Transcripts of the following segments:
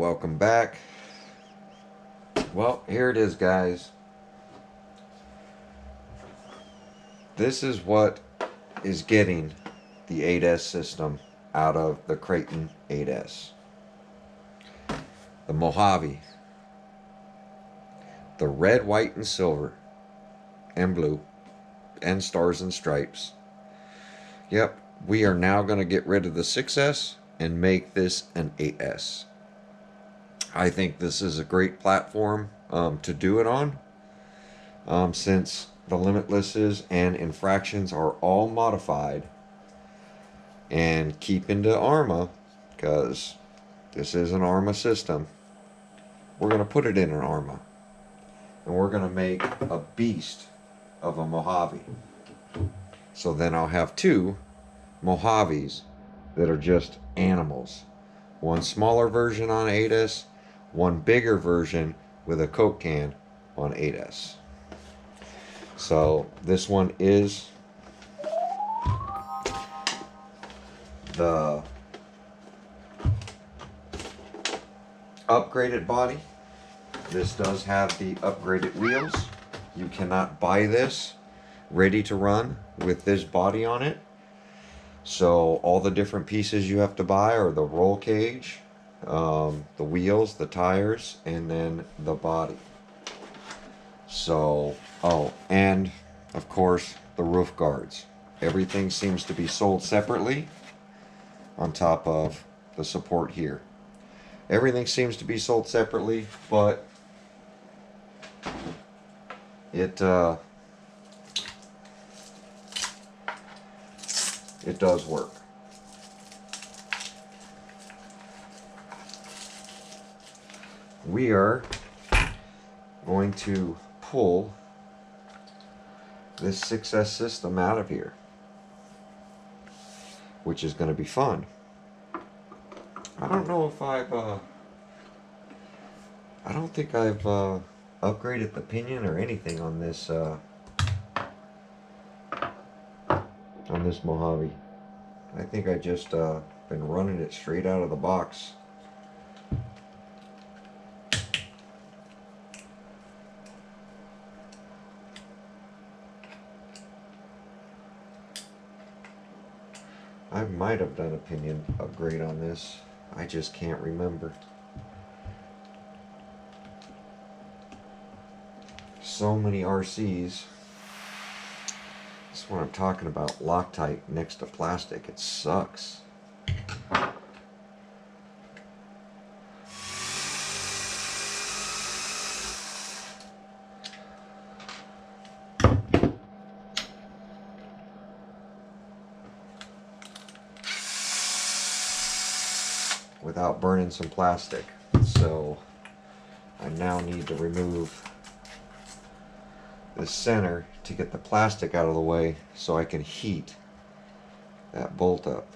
welcome back. Well, here it is, guys. This is what is getting the 8S system out of the K8S. The Mojave. The red, white, and silver. And blue. And stars and stripes. Yep, we are now going to get rid of the 6S and make this an 8S. I think this is a great platform to do it on, since the limitlesses and infractions are all modified and keep into Arrma, because this is an Arrma system. We're going to put it in an Arrma, and we're going to make a beast of a Mojave. So then I'll have two Mojaves that are just animals. One smaller version on 8S, one bigger version with a Coke can on 8S. So this one is the upgraded body. This does have the upgraded wheels. You cannot buy this ready to run with this body on it. So all the different pieces you have to buy are the roll cage, the wheels, the tires, and then the body. So, oh, and of course the roof guards. Everything seems to be sold separately on top of the support here. Everything seems to be sold separately, but it does work. We are going to pull this 6S system out of here, which is going to be fun. I don't know if I don't think I've upgraded the pinion or anything on this Mojave. I think I just been running it straight out of the box. I might have done a pinion upgrade on this. I just can't remember. So many RCs. That's what I'm talking about. Loctite next to plastic. It sucks. Without burning some plastic. So I now need to remove the center to get the plastic out of the way so I can heat that bolt up.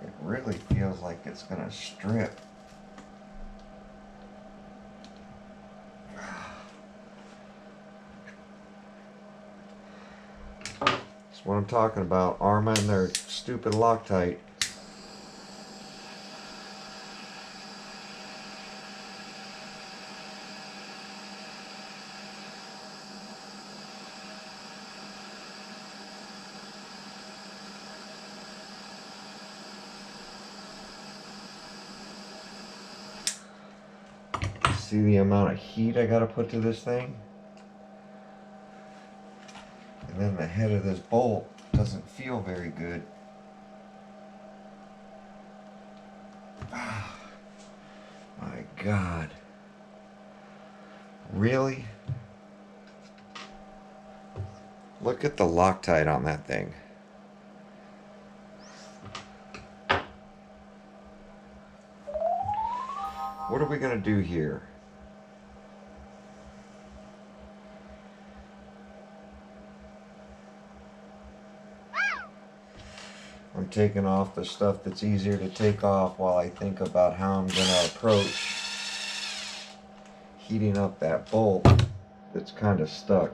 It really feels like it's gonna strip. That's what I'm talking about. Arrma and their stupid Loctite. See the amount of heat I gotta put to this thing? And then the head of this bolt doesn't feel very good. My God. Really? Look at the Loctite on that thing. What are we going to do here? I'm taking off the stuff that's easier to take off while I think about how I'm going to approach heating up that bolt that's kind of stuck.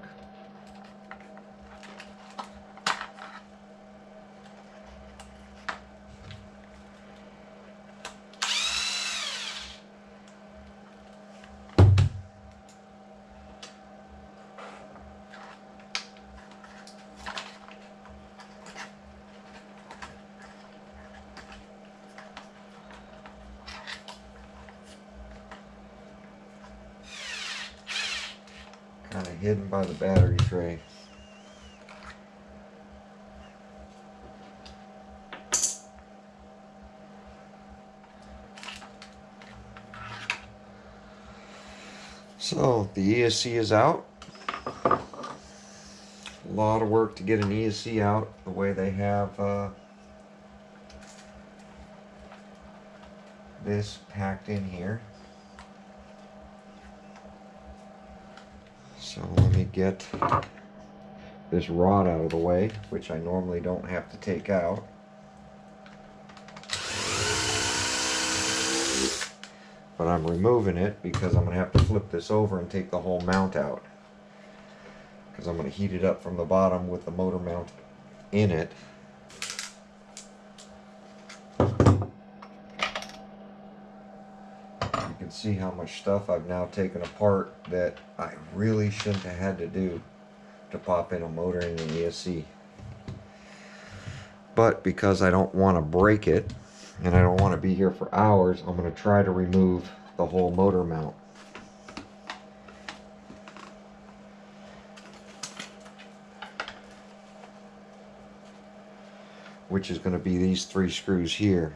Kind of hidden by the battery tray. So the ESC is out. A lot of work to get an ESC out the way they have this packed in here. So let me get this rod out of the way, which I normally don't have to take out. But I'm removing it because I'm going to have to flip this over and take the whole mount out. Because I'm going to heat it up from the bottom with the motor mount in it. You can see how much stuff I've now taken apart that I really shouldn't have had to do to pop in a motor in the ESC. But because I don't want to break it and I don't want to be here for hours, I'm going to try to remove the whole motor mount. Which is going to be these 3 screws here.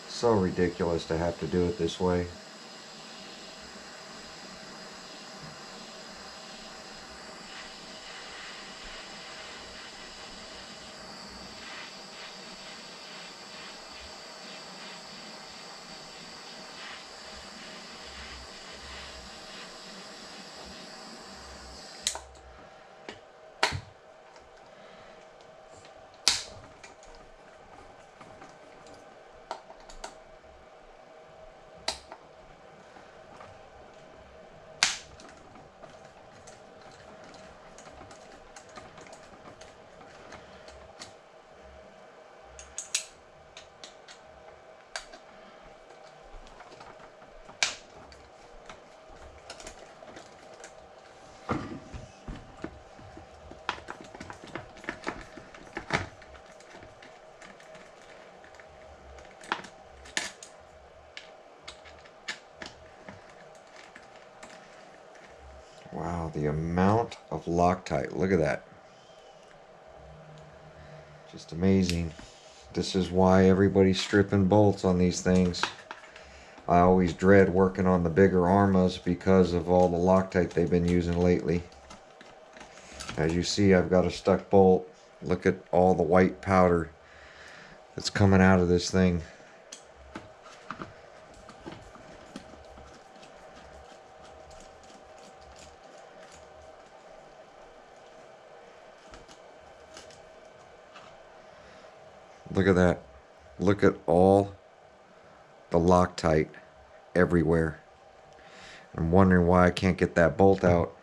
So ridiculous to have to do it this way. Wow, the amount of Loctite. Look at that. Just amazing. This is why everybody's stripping bolts on these things. I always dread working on the bigger Arrmas because of all the Loctite they've been using lately. As you see, I've got a stuck bolt. Look at all the white powder that's coming out of this thing. Look at that. Look at all the Loctite everywhere. I'm wondering why I can't get that bolt out.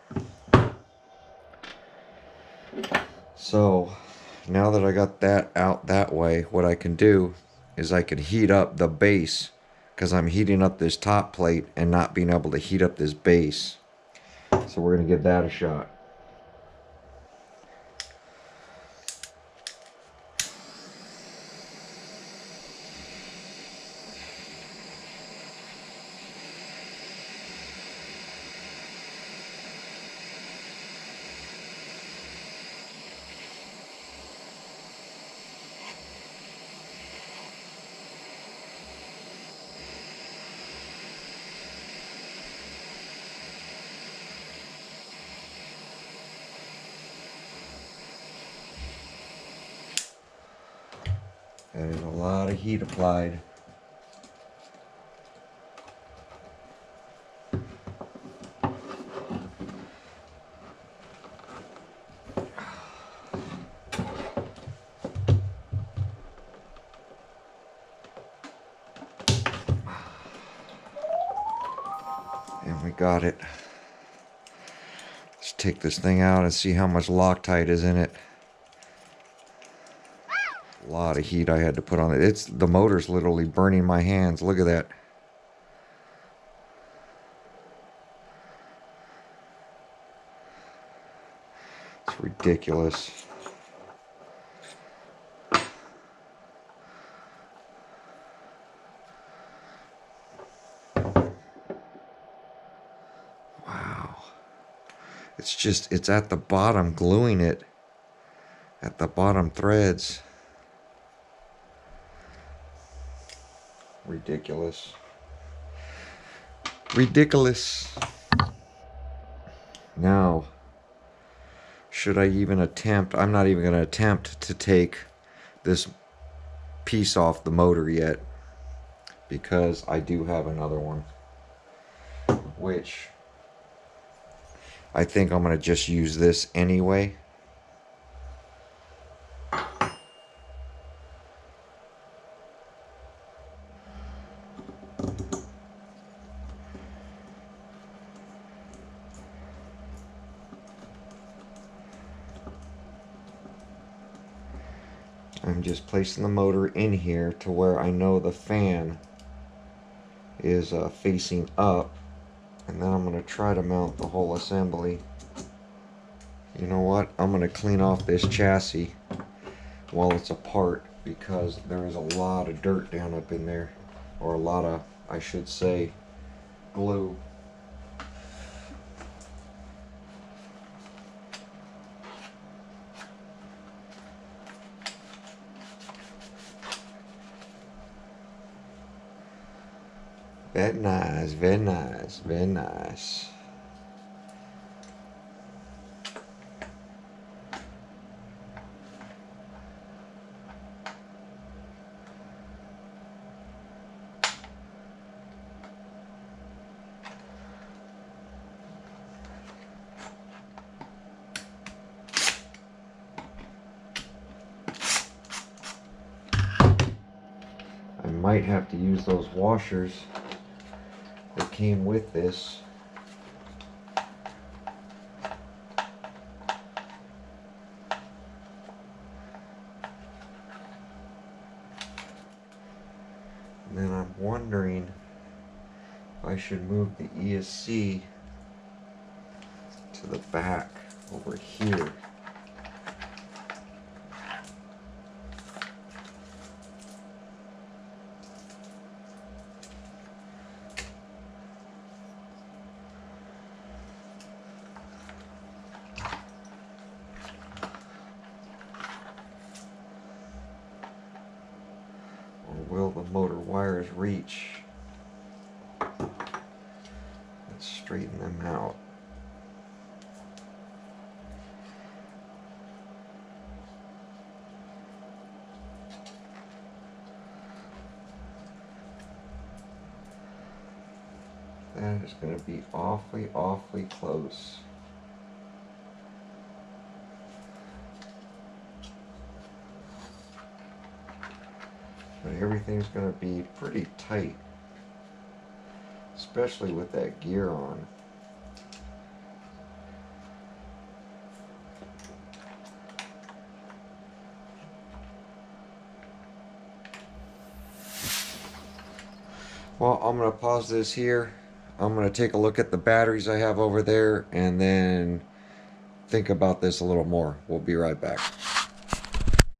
So now that I got that out that way, what I can do is I can heat up the base, because I'm heating up this top plate and not being able to heat up this base. So we're going to give that a shot. That is a lot of heat applied. And we got it. Let's take this thing out and see how much Loctite is in it. A lot of heat I had to put on it. The motor's literally burning my hands. Look at that. It's ridiculous. Wow. It's at the bottom, gluing it at the bottom threads. Ridiculous. Ridiculous. Now, should I even attempt? I'm not even going to attempt to take this piece off the motor yet, because I do have another one, which I think I'm going to just use this anyway. I'm just placing the motor in here to where I know the fan is facing up, and then I'm going to try to mount the whole assembly. You know what? I'm going to clean off this chassis while it's apart, because there is a lot of dirt down up in there, or a lot of, I should say, glue. Very nice, very nice, very nice. I might have to use those washers that came with this. And then I'm wondering if I should move the ESC to the back over here. Will the motor wires reach? Let's straighten them out. That is going to be awfully, awfully close. But everything's going to be pretty tight, especially with that gear on. Well, I'm going to pause this here. I'm going to take a look at the batteries I have over there and then think about this a little more. We'll be right back.